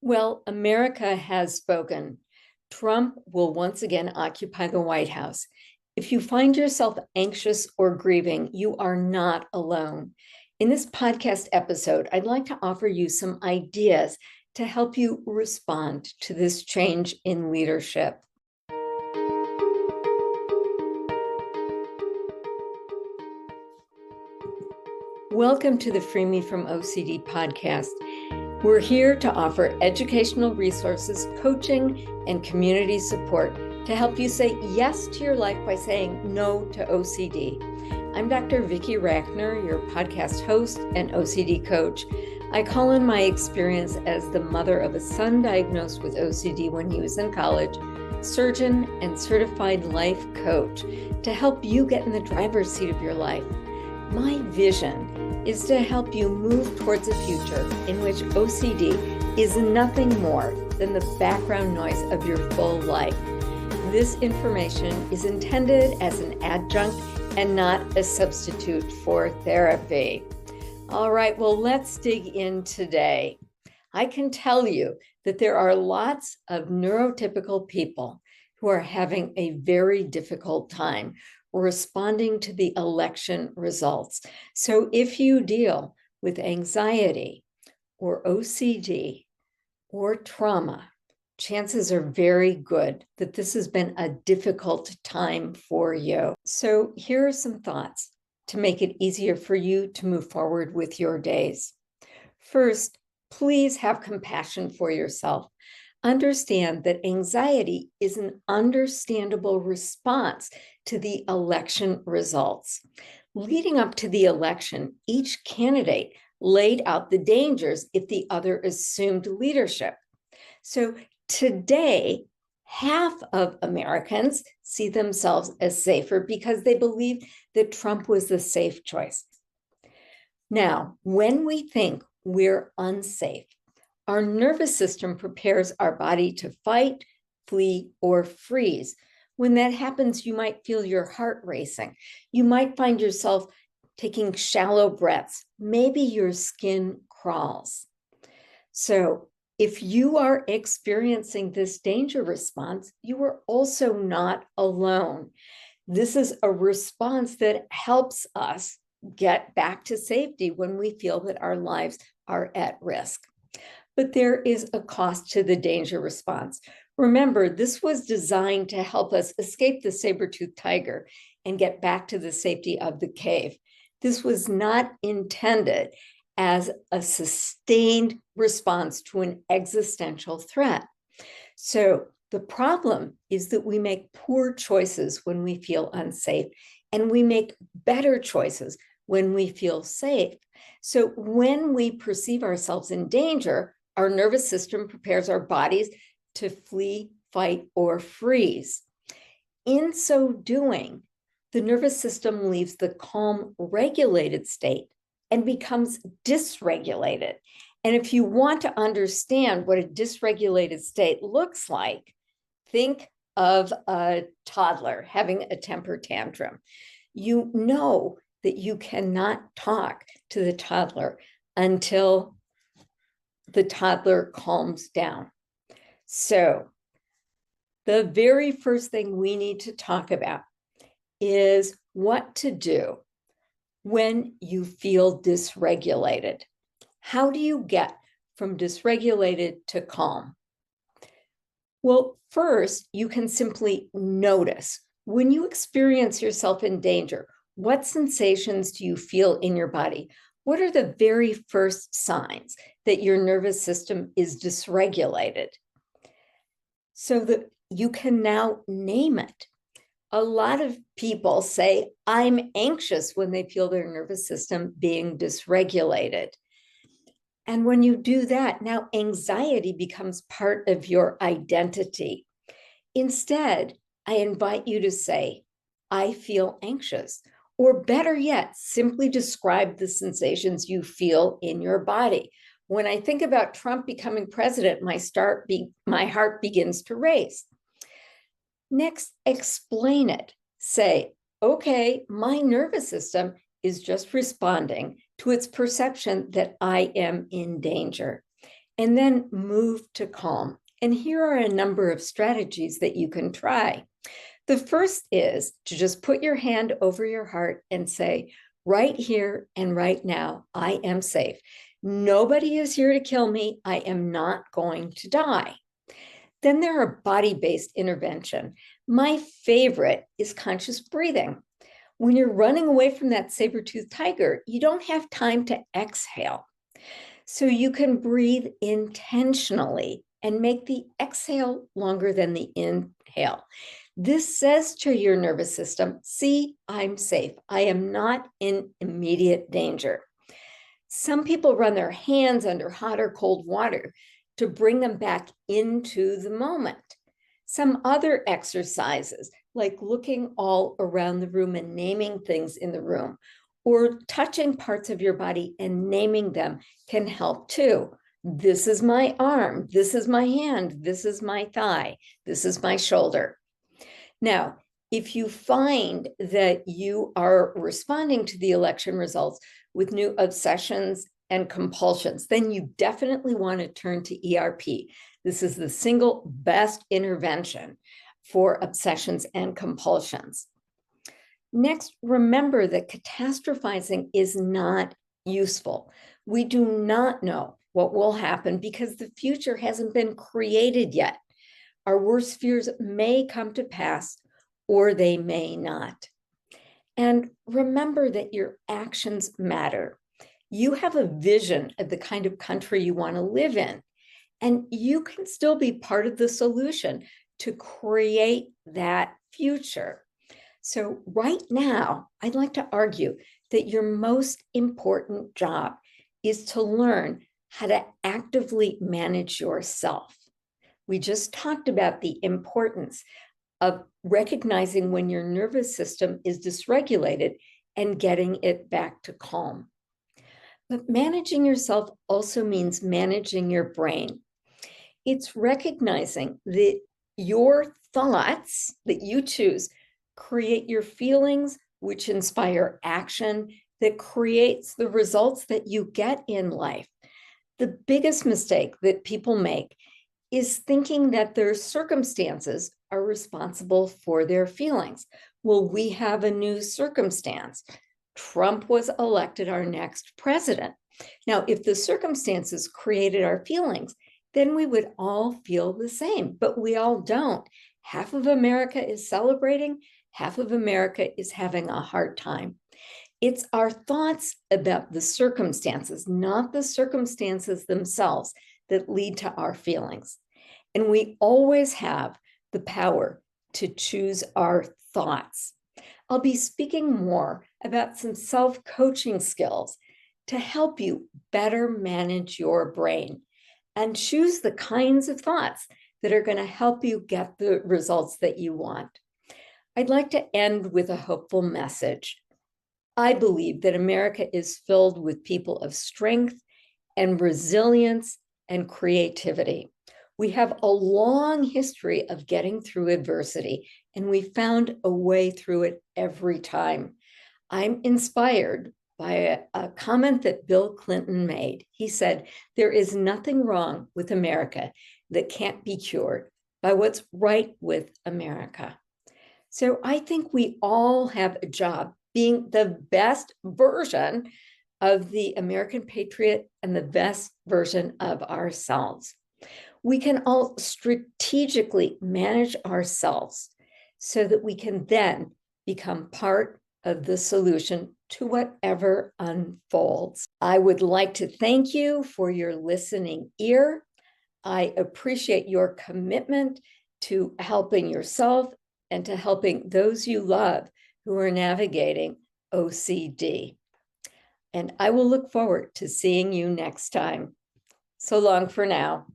Well, America has spoken. Trump will once again occupy the White House. If you find yourself anxious or grieving, you are not alone. In this podcast episode, I'd like to offer you some ideas to help you respond to this change in leadership. Welcome to the Free Me from OCD podcast. We're here to offer educational resources, coaching, and community support to help you say yes to your life by saying no to OCD. I'm Dr. Vicki, your podcast host and OCD coach. I call on my experience as the mother of a son diagnosed with OCD when he was in college, surgeon, and certified life coach to help you get in the driver's seat of your life. My vision is to help you move towards a future in which OCD is nothing more than the background noise of your full life. This information is intended as an adjunct and not a substitute for therapy. All right, well, let's dig in today. I can tell you that there are lots of neurotypical people who are having a very difficult time responding to the election results. So if you deal with anxiety or OCD or trauma, chances are very good that this has been a difficult time for you. So here are some thoughts to make it easier for you to move forward with your days. First, please have compassion for yourself. Understand that anxiety is an understandable response to the election results. Leading up to the election, each candidate laid out the dangers if the other assumed leadership. So today, half of Americans see themselves as safer because they believe that Trump was the safe choice. Now, when we think we're unsafe, our nervous system prepares our body to fight, flee, or freeze. When that happens, you might feel your heart racing. You might find yourself taking shallow breaths. Maybe your skin crawls. So if you are experiencing this danger response, you are also not alone. This is a response that helps us get back to safety when we feel that our lives are at risk. But there is a cost to the danger response. Remember, this was designed to help us escape the saber-toothed tiger and get back to the safety of the cave. This was not intended as a sustained response to an existential threat. So the problem is that we make poor choices when we feel unsafe, and we make better choices when we feel safe. So when we perceive ourselves in danger, our nervous system prepares our bodies to flee, fight, or freeze. In so doing, the nervous system leaves the calm, regulated state and becomes dysregulated. And if you want to understand what a dysregulated state looks like, think of a toddler having a temper tantrum. You know that you cannot talk to the toddler until the toddler calms down. So the very first thing we need to talk about is what to do when you feel dysregulated. How do you get from dysregulated to calm? Well, first, you can simply notice when you experience yourself in danger, what sensations do you feel in your body? What are the very first signs that your nervous system is dysregulated? So that you can now name it. A lot of people say, I'm anxious when they feel their nervous system being dysregulated. And when you do that, now anxiety becomes part of your identity. Instead, I invite you to say, I feel anxious. Or better yet, simply describe the sensations you feel in your body. When I think about Trump becoming president, my heart begins to race. Next, explain it. Say, okay, my nervous system is just responding to its perception that I am in danger. and then move to calm. And here are a number of strategies that you can try. The first is to just put your hand over your heart and say, right here and right now, I am safe. Nobody is here to kill me. I am not going to die. Then there are body-based intervention. My favorite is conscious breathing. When you're running away from that saber-toothed tiger, you don't have time to exhale. So you can breathe intentionally and make the exhale longer than the inhale. This says to your nervous system, see, I'm safe. I am not in immediate danger. Some people run their hands under hot or cold water to bring them back into the moment. Some other exercises, like looking all around the room and naming things in the room, or touching parts of your body and naming them, can help too. This is my arm, this is my hand, this is my thigh, this is my shoulder. Now, if you find that you are responding to the election results with new obsessions and compulsions, then you definitely want to turn to ERP. This is the single best intervention for obsessions and compulsions. Next, remember that catastrophizing is not useful. We do not know what will happen because the future hasn't been created yet. Our worst fears may come to pass or they may not. And remember that your actions matter. You have a vision of the kind of country you want to live in, and you can still be part of the solution to create that future. So right now, I'd like to argue that your most important job is to learn how to actively manage yourself. We just talked about the importance of recognizing when your nervous system is dysregulated and getting it back to calm. But managing yourself also means managing your brain. It's recognizing that your thoughts that you choose create your feelings, which inspire action, that creates the results that you get in life. The biggest mistake that people make is thinking that their circumstances are responsible for their feelings. Well, we have a new circumstance. Trump was elected our next president. Now, if the circumstances created our feelings, then we would all feel the same, but we all don't. Half of America is celebrating, half of America is having a hard time. It's our thoughts about the circumstances, not the circumstances themselves, that lead to our feelings. And we always have the power to choose our thoughts. I'll be speaking more about some self-coaching skills to help you better manage your brain and choose the kinds of thoughts that are going to help you get the results that you want. I'd like to end with a hopeful message. I believe that America is filled with people of strength and resilience and creativity. We have a long history of getting through adversity, and we found a way through it every time. I'm inspired by a comment that Bill Clinton made. He said, "There is nothing wrong with America that can't be cured by what's right with America." So I think we all have a job being the best version of the American patriot and the best version of ourselves. We can all strategically manage ourselves so that we can then become part of the solution to whatever unfolds. I would like to thank you for your listening ear. I appreciate your commitment to helping yourself and to helping those you love who are navigating OCD. And I will look forward to seeing you next time. So long for now.